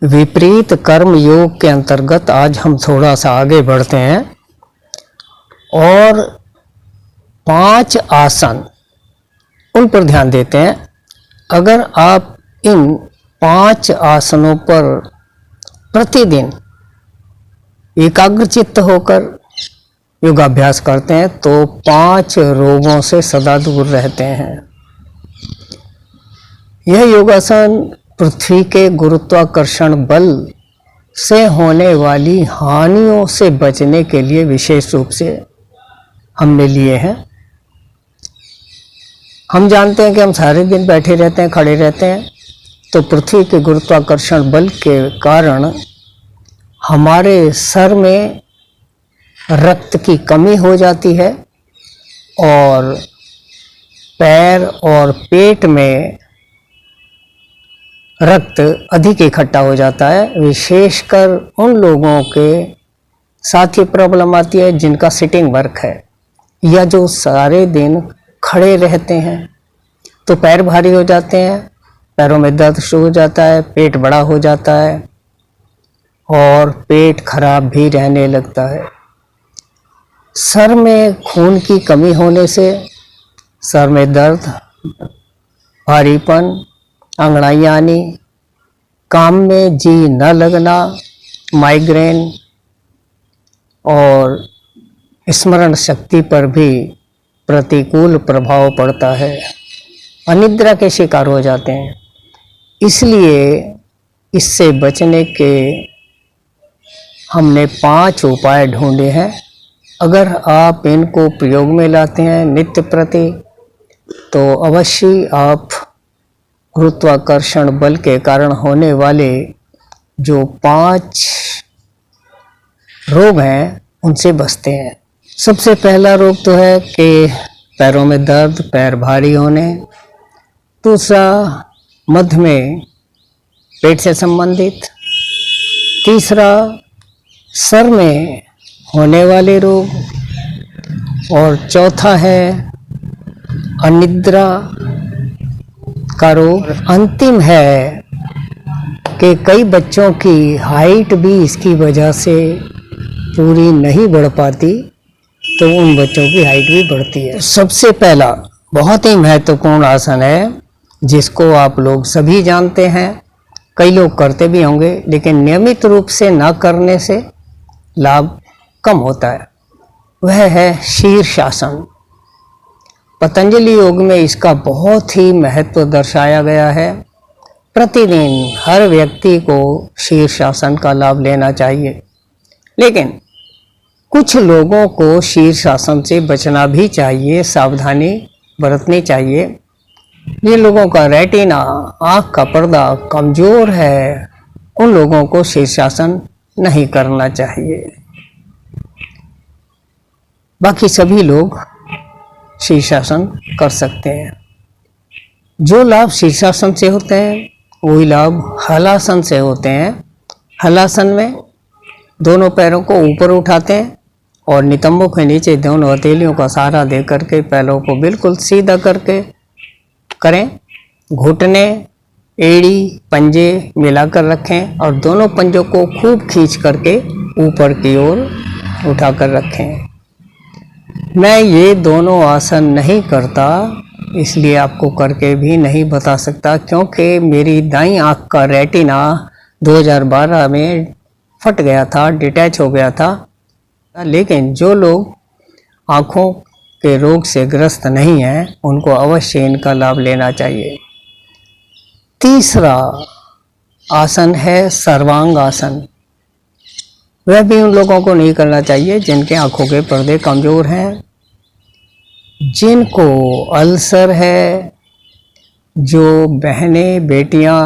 विपरीत कर्म योग के अंतर्गत आज हम थोड़ा सा आगे बढ़ते हैं और 5 आसन उन पर ध्यान देते हैं। अगर आप इन 5 आसनों पर प्रतिदिन एकाग्रचित्त होकर योगाभ्यास करते हैं तो 5 रोगों से सदा दूर रहते हैं। यह योगासन पृथ्वी के गुरुत्वाकर्षण बल से होने वाली हानियों से बचने के लिए विशेष रूप से हमने लिए हैं। हम जानते हैं कि हम सारे दिन बैठे रहते हैं, खड़े रहते हैं, तो पृथ्वी के गुरुत्वाकर्षण बल के कारण हमारे सर में रक्त की कमी हो जाती है और पैर और पेट में रक्त अधिक इकट्ठा हो जाता है। विशेषकर उन लोगों के साथ ये प्रॉब्लम आती है जिनका सिटिंग वर्क है या जो सारे दिन खड़े रहते हैं, तो पैर भारी हो जाते हैं, पैरों में दर्द शुरू हो जाता है, पेट बड़ा हो जाता है और पेट खराब भी रहने लगता है। सर में खून की कमी होने से सर में दर्द, भारीपन, अंगड़ाइयाँ आनी, काम में जी न लगना, माइग्रेन और स्मरण शक्ति पर भी प्रतिकूल प्रभाव पड़ता है। अनिद्रा के शिकार हो जाते हैं। इसलिए इससे बचने के हमने 5 उपाय ढूंढे हैं। अगर आप इनको प्रयोग में लाते हैं नित्य प्रति तो अवश्य आप गुरुत्वाकर्षण बल के कारण होने वाले जो 5 रोग हैं उनसे बचते हैं। सबसे पहला रोग तो है कि पैरों में दर्द, पैर भारी होने। दूसरा मधुमेह, पेट से संबंधित। तीसरा सर में होने वाले रोग और चौथा है अनिद्रा का रोग। अंतिम है कि कई बच्चों की हाइट भी इसकी वजह से पूरी नहीं बढ़ पाती, तो उन बच्चों की हाइट भी बढ़ती है। सबसे पहला बहुत ही महत्वपूर्ण आसन है जिसको आप लोग सभी जानते हैं, कई लोग करते भी होंगे, लेकिन नियमित रूप से ना करने से लाभ कम होता है। वह है शीर्षासन। पतंजलि योग में इसका बहुत ही महत्व दर्शाया गया है। प्रतिदिन हर व्यक्ति को शीर्षासन का लाभ लेना चाहिए, लेकिन कुछ लोगों को शीर्षासन से बचना भी चाहिए, सावधानी बरतनी चाहिए। ये लोगों का रेटिना, आँख का पर्दा कमज़ोर है, उन लोगों को शीर्षासन नहीं करना चाहिए। बाकी सभी लोग शीर्षासन कर सकते हैं। जो लाभ शीर्षासन से होते हैं वही लाभ हलासन से होते हैं। हलासन में दोनों पैरों को ऊपर उठाते हैं और नितंबों के नीचे दोनों हथेलियों का सहारा दे करके पैरों को बिल्कुल सीधा करके करें। घुटने, एड़ी, पंजे मिलाकर रखें और दोनों पंजों को खूब खींच करके ऊपर की ओर उठाकर रखें। मैं ये दोनों आसन नहीं करता, इसलिए आपको करके भी नहीं बता सकता, क्योंकि मेरी दाईं आँख का रेटिना 2012 में फट गया था, डिटैच हो गया था। लेकिन जो लोग आँखों के रोग से ग्रस्त नहीं हैं उनको अवश्य इनका लाभ लेना चाहिए। तीसरा आसन है सर्वांग आसन। वह भी उन लोगों को नहीं करना चाहिए जिनके आँखों के पर्दे कमज़ोर हैं, जिनको अल्सर है, जो बहनें बेटियां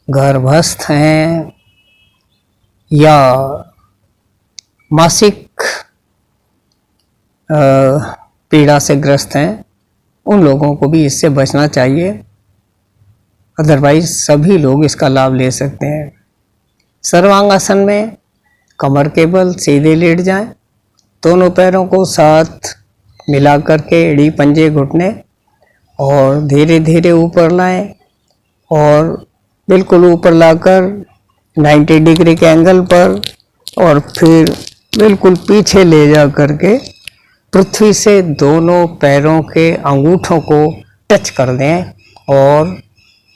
गर्भस्थ हैं या मासिक पीड़ा से ग्रस्त हैं, उन लोगों को भी इससे बचना चाहिए। अदरवाइज सभी लोग इसका लाभ ले सकते हैं। सर्वांगासन में कमर के बल सीधे लेट जाएं, दोनों पैरों को साथ मिला करके एड़ी, पंजे, घुटने और धीरे धीरे ऊपर लाएं और बिल्कुल ऊपर लाकर 90 डिग्री के एंगल पर और फिर बिल्कुल पीछे ले जा करके पृथ्वी से दोनों पैरों के अंगूठों को टच कर दें और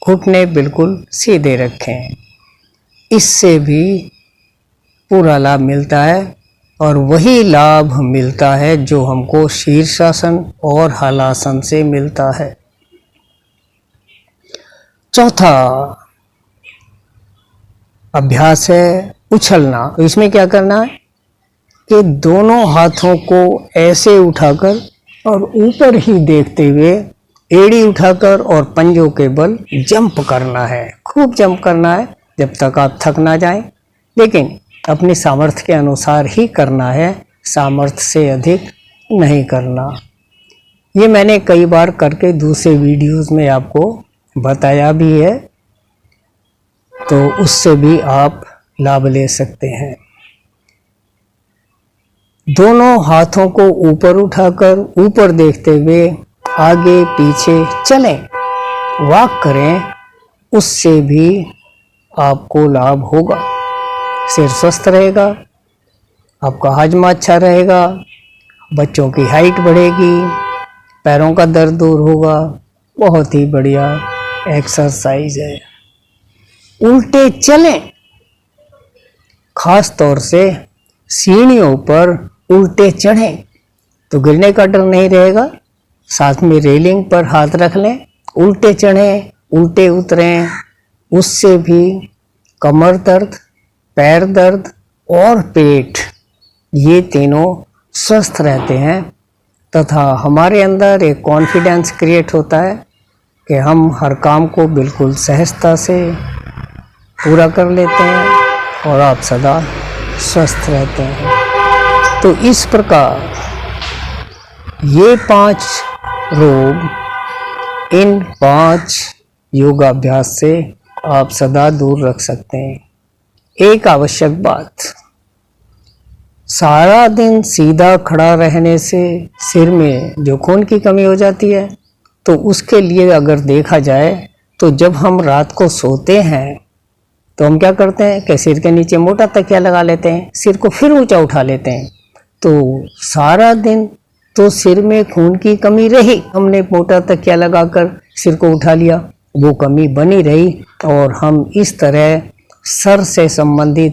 घुटने बिल्कुल सीधे रखें। इससे भी पूरा लाभ मिलता है और वही लाभ मिलता है जो हमको शीर्षासन और हलासन से मिलता है। चौथा अभ्यास है उछलना। तो इसमें क्या करना है कि दोनों हाथों को ऐसे उठाकर और ऊपर ही देखते हुए एड़ी उठाकर और पंजों के बल जंप करना है। खूब जंप करना है जब तक आप थक ना जाएं, लेकिन अपनी सामर्थ्य के अनुसार ही करना है, सामर्थ्य से अधिक नहीं करना। ये मैंने कई बार करके दूसरे वीडियोस में आपको बताया भी है, तो उससे भी आप लाभ ले सकते हैं। दोनों हाथों को ऊपर उठाकर ऊपर देखते हुए आगे पीछे चलें, वॉक करें, उससे भी आपको लाभ होगा। सिर स्वस्थ रहेगा, आपका हजमा अच्छा रहेगा, बच्चों की हाइट बढ़ेगी, पैरों का दर्द दूर होगा। बहुत ही बढ़िया एक्सरसाइज है। उल्टे चलें, खास तौर से सीढ़ियों पर उल्टे चढ़ें तो गिरने का डर नहीं रहेगा। साथ में रेलिंग पर हाथ रख लें, उल्टे चढ़ें, उल्टे उतरें, उससे भी कमर दर्द, पैर दर्द और पेट, ये तीनों स्वस्थ रहते हैं तथा हमारे अंदर एक कॉन्फिडेंस क्रिएट होता है कि हम हर काम को बिल्कुल सहजता से पूरा कर लेते हैं और आप सदा स्वस्थ रहते हैं। तो इस प्रकार ये 5 रोग इन 5 योगाभ्यास से आप सदा दूर रख सकते हैं। एक आवश्यक बात, सारा दिन सीधा खड़ा रहने से सिर में जो खून की कमी हो जाती है, तो उसके लिए अगर देखा जाए तो जब हम रात को सोते हैं तो हम क्या करते हैं कि सिर के नीचे मोटा तकिया लगा लेते हैं, सिर को फिर ऊंचा उठा लेते हैं। तो सारा दिन तो सिर में खून की कमी रही, हमने मोटा तकिया लगाकर सिर को उठा लिया, वो कमी बनी रही और हम इस तरह सर से संबंधित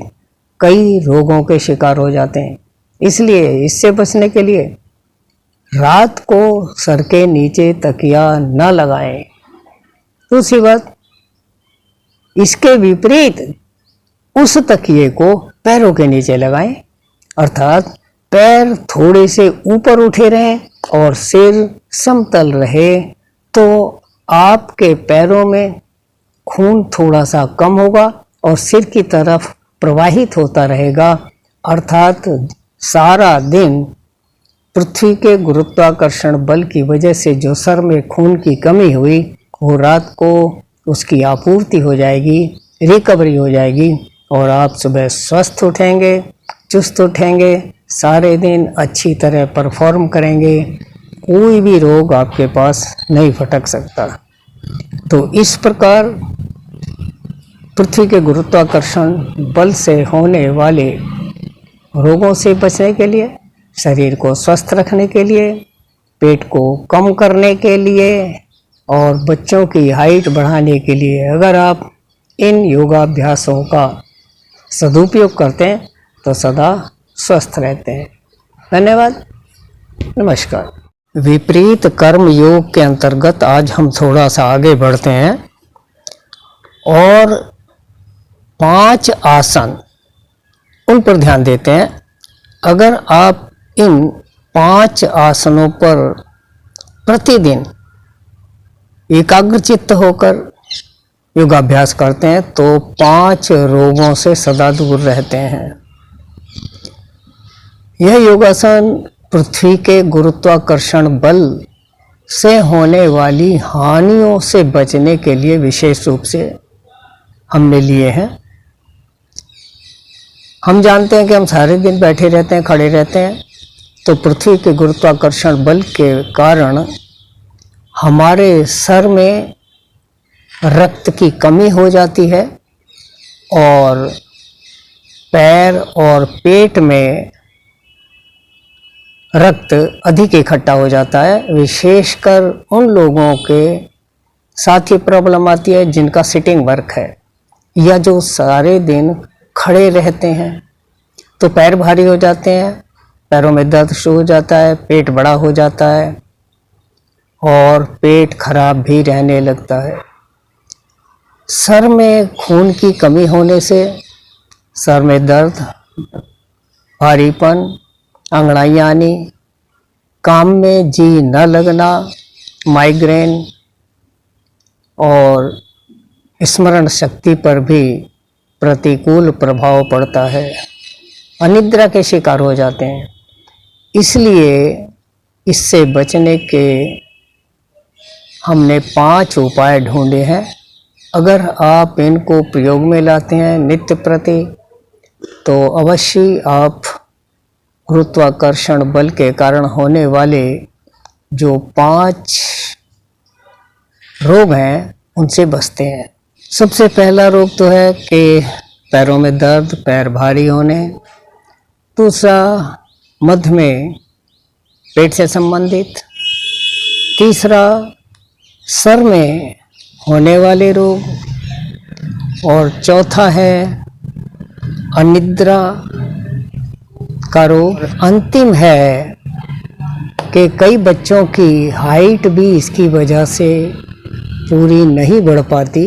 कई रोगों के शिकार हो जाते हैं। इसलिए इससे बचने के लिए रात को सर के नीचे तकिया न लगाएं। दूसरी बात, इसके विपरीत उस तकिए को पैरों के नीचे लगाएं, अर्थात पैर थोड़े से ऊपर उठे रहें और सिर समतल रहे, तो आपके पैरों में खून थोड़ा सा कम होगा और सिर की तरफ प्रवाहित होता रहेगा। अर्थात सारा दिन पृथ्वी के गुरुत्वाकर्षण बल की वजह से जो सर में खून की कमी हुई, वो रात को उसकी आपूर्ति हो जाएगी, रिकवरी हो जाएगी और आप सुबह स्वस्थ उठेंगे, चुस्त उठेंगे, सारे दिन अच्छी तरह परफॉर्म करेंगे, कोई भी रोग आपके पास नहीं फटक सकता। तो इस प्रकार पृथ्वी के गुरुत्वाकर्षण बल से होने वाले रोगों से बचने के लिए, शरीर को स्वस्थ रखने के लिए, पेट को कम करने के लिए और बच्चों की हाइट बढ़ाने के लिए अगर आप इन योगाभ्यासों का सदुपयोग करते हैं तो सदा स्वस्थ रहते हैं। धन्यवाद, नमस्कार। विपरीत कर्म योग के अंतर्गत आज हम थोड़ा सा आगे बढ़ते हैं और 5 आसन उन पर ध्यान देते हैं। अगर आप इन 5 आसनों पर प्रतिदिन एकाग्रचित्त होकर योगाभ्यास करते हैं तो 5 रोगों से सदा दूर रहते हैं। यह योगासन पृथ्वी के गुरुत्वाकर्षण बल से होने वाली हानियों से बचने के लिए विशेष रूप से हमने लिए हैं। हम जानते हैं कि हम सारे दिन बैठे रहते हैं, खड़े रहते हैं, तो पृथ्वी के गुरुत्वाकर्षण बल के कारण हमारे सर में रक्त की कमी हो जाती है और पैर और पेट में रक्त अधिक इकट्ठा हो जाता है। विशेषकर उन लोगों के साथ ही प्रॉब्लम आती है जिनका सिटिंग वर्क है या जो सारे दिन खड़े रहते हैं, तो पैर भारी हो जाते हैं, पैरों में दर्द शुरू हो जाता है, पेट बड़ा हो जाता है और पेट खराब भी रहने लगता है। सर में खून की कमी होने से सर में दर्द, भारीपन, अंगड़ाइयाँ आनी, काम में जी न लगना, माइग्रेन और स्मरण शक्ति पर भी प्रतिकूल प्रभाव पड़ता है। अनिद्रा के शिकार हो जाते हैं। इसलिए इससे बचने के हमने 5 उपाय ढूंढे हैं। अगर आप इनको प्रयोग में लाते हैं नित्य प्रति, तो अवश्य आप गुरुत्वाकर्षण बल के कारण होने वाले जो 5 रोग हैं उनसे बचते हैं। सबसे पहला रोग तो है कि पैरों में दर्द, पैर भारी होने। दूसरा मध्य में पेट से संबंधित। तीसरा सर में होने वाले रोग। और चौथा है अनिद्रा का रोग। अंतिम है कि कई बच्चों की हाइट भी इसकी वजह से पूरी नहीं बढ़ पाती,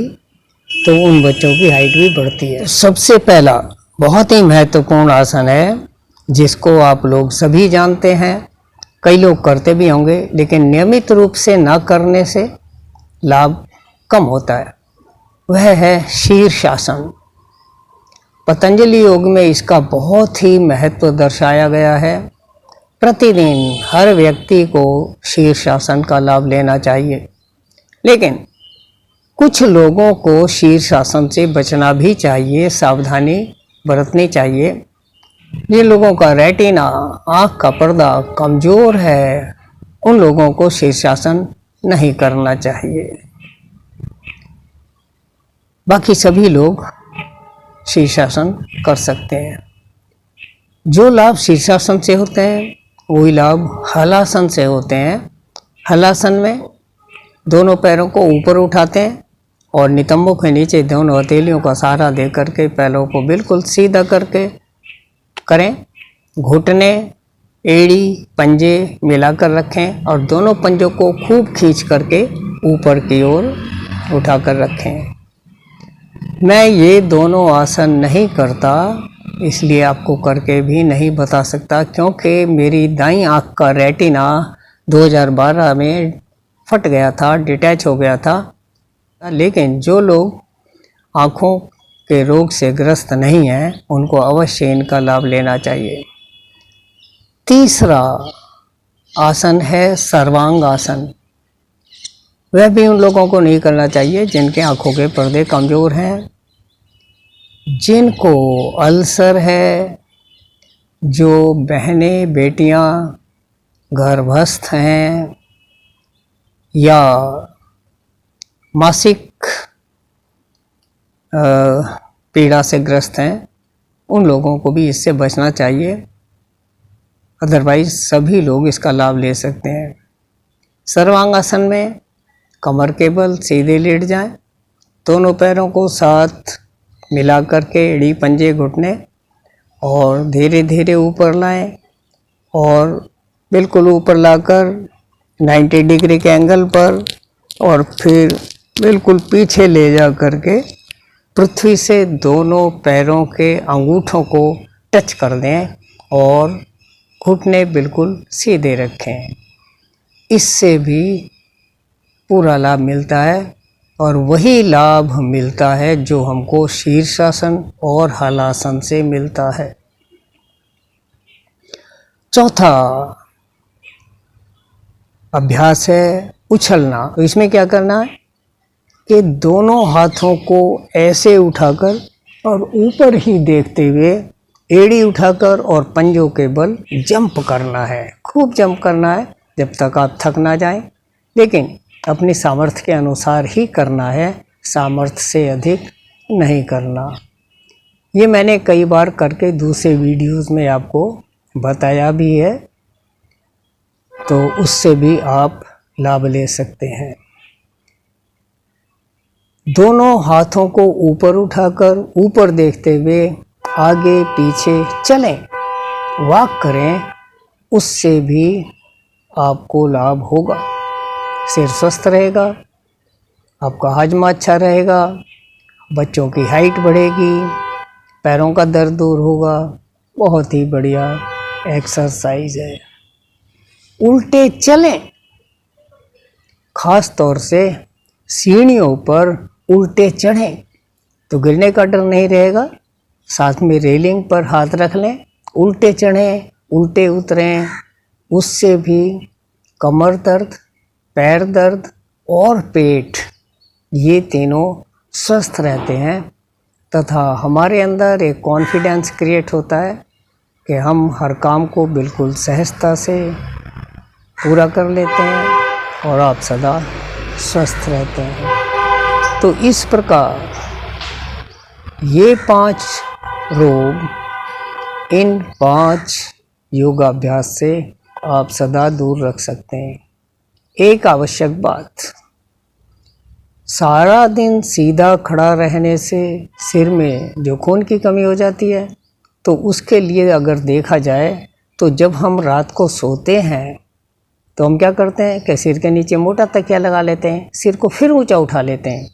तो उन बच्चों की हाइट भी बढ़ती है। सबसे पहला बहुत ही महत्वपूर्ण आसन है जिसको आप लोग सभी जानते हैं, कई लोग करते भी होंगे, लेकिन नियमित रूप से ना करने से लाभ कम होता है। वह है शीर्षासन। पतंजलि योग में इसका बहुत ही महत्व दर्शाया गया है। प्रतिदिन हर व्यक्ति को शीर्षासन का लाभ लेना चाहिए, लेकिन कुछ लोगों को शीर्षासन से बचना भी चाहिए, सावधानी बरतनी चाहिए। जिन लोगों का रेटिना, आँख का पर्दा कमज़ोर है, उन लोगों को शीर्षासन नहीं करना चाहिए। बाकी सभी लोग शीर्षासन कर सकते हैं। जो लाभ शीर्षासन से होते हैं वही लाभ हलासन से होते हैं। हलासन में दोनों पैरों को ऊपर उठाते हैं और नितंबों के नीचे दोनों हथेलियों का सहारा दे करके पैरों को बिल्कुल सीधा करके करें। घुटने, एड़ी, पंजे मिलाकर रखें और दोनों पंजों को खूब खींच करके ऊपर की ओर उठाकर रखें। मैं ये दोनों आसन नहीं करता, इसलिए आपको करके भी नहीं बता सकता, क्योंकि मेरी दाईं आँख का रेटिना 2012 में फट गया था, डिटैच हो गया था। लेकिन जो लोग आँखों के रोग से ग्रस्त नहीं हैं, उनको अवश्य इनका लाभ लेना चाहिए। तीसरा आसन है सर्वांग आसन। वह भी उन लोगों को नहीं करना चाहिए जिनके आँखों के पर्दे कमज़ोर हैं, जिनको अल्सर है, जो बहनें बेटियां गर्भस्थ हैं या मासिक पीड़ा से ग्रस्त हैं, उन लोगों को भी इससे बचना चाहिए। अदरवाइज सभी लोग इसका लाभ ले सकते हैं। सर्वांगासन में कमर के बल सीधे लेट जाएं, दोनों पैरों को साथ मिला करके एड़ी, पंजे, घुटने और धीरे धीरे ऊपर लाएं और बिल्कुल ऊपर लाकर 90 डिग्री के एंगल पर और फिर बिल्कुल पीछे ले जा करके पृथ्वी से दोनों पैरों के अंगूठों को टच कर दें और घुटने बिल्कुल सीधे रखें। इससे भी पूरा लाभ मिलता है और वही लाभ मिलता है जो हमको शीर्षासन और हलासन से मिलता है। चौथा अभ्यास है उछलना। तो इसमें क्या करना है कि दोनों हाथों को ऐसे उठाकर और ऊपर ही देखते हुए एड़ी उठाकर और पंजों के बल जंप करना है। खूब जंप करना है जब तक आप थक ना जाएं, लेकिन अपनी सामर्थ्य के अनुसार ही करना है, सामर्थ्य से अधिक नहीं करना। ये मैंने कई बार करके दूसरे वीडियोस में आपको बताया भी है, तो उससे भी आप लाभ ले सकते हैं। दोनों हाथों को ऊपर उठाकर ऊपर देखते हुए आगे पीछे चलें, वॉक करें, उससे भी आपको लाभ होगा। सिर स्वस्थ रहेगा, आपका हजमा अच्छा रहेगा, बच्चों की हाइट बढ़ेगी, पैरों का दर्द दूर होगा। बहुत ही बढ़िया एक्सरसाइज है। उल्टे चलें, खास तौर से सीढ़ियों पर उल्टे चढ़ें तो गिरने का डर नहीं रहेगा। साथ में रेलिंग पर हाथ रख लें, उल्टे चढ़ें, उल्टे उतरें, उससे भी कमर दर्द, पैर दर्द और पेट, ये तीनों स्वस्थ रहते हैं तथा हमारे अंदर एक कॉन्फिडेंस क्रिएट होता है कि हम हर काम को बिल्कुल सहजता से पूरा कर लेते हैं और आप सदा स्वस्थ रहते हैं। तो इस प्रकार ये 5 रोग इन 5 योगाभ्यास से आप सदा दूर रख सकते हैं। एक आवश्यक बात, सारा दिन सीधा खड़ा रहने से सिर में जो खून की कमी हो जाती है, तो उसके लिए अगर देखा जाए तो जब हम रात को सोते हैं तो हम क्या करते हैं कि सिर के नीचे मोटा तकिया लगा लेते हैं, सिर को फिर ऊंचा उठा लेते हैं।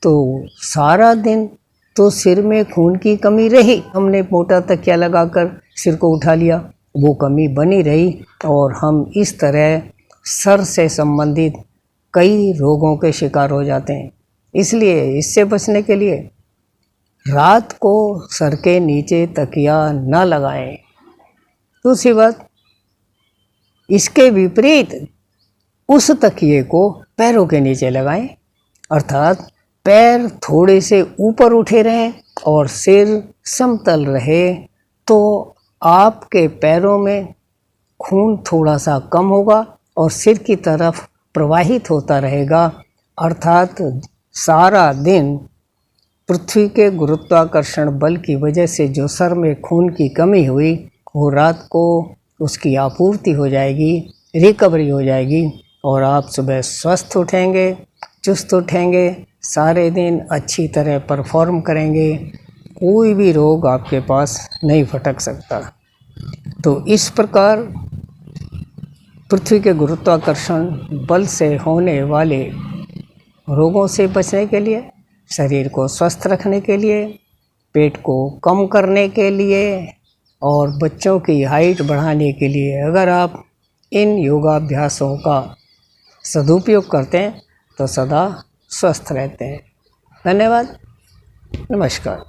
तो सारा दिन तो सिर में खून की कमी रही, हमने मोटा तकिया लगाकर सिर को उठा लिया, वो कमी बनी रही और हम इस तरह सर से संबंधित कई रोगों के शिकार हो जाते हैं। इसलिए इससे बचने के लिए रात को सर के नीचे तकिया न लगाएं। दूसरी बात, इसके विपरीत उस तकिए को पैरों के नीचे लगाएं, अर्थात पैर थोड़े से ऊपर उठे रहें और सिर समतल रहे, तो आपके पैरों में खून थोड़ा सा कम होगा और सिर की तरफ प्रवाहित होता रहेगा। अर्थात सारा दिन पृथ्वी के गुरुत्वाकर्षण बल की वजह से जो सर में खून की कमी हुई, वो रात को उसकी आपूर्ति हो जाएगी, रिकवरी हो जाएगी और आप सुबह स्वस्थ उठेंगे, चुस्त उठेंगे, सारे दिन अच्छी तरह परफॉर्म करेंगे, कोई भी रोग आपके पास नहीं फटक सकता। तो इस प्रकार पृथ्वी के गुरुत्वाकर्षण बल से होने वाले रोगों से बचने के लिए, शरीर को स्वस्थ रखने के लिए, पेट को कम करने के लिए और बच्चों की हाइट बढ़ाने के लिए अगर आप इन योगाभ्यासों का सदुपयोग करते हैं तो सदा स्वस्थ रहते हैं। धन्यवाद, नमस्कार।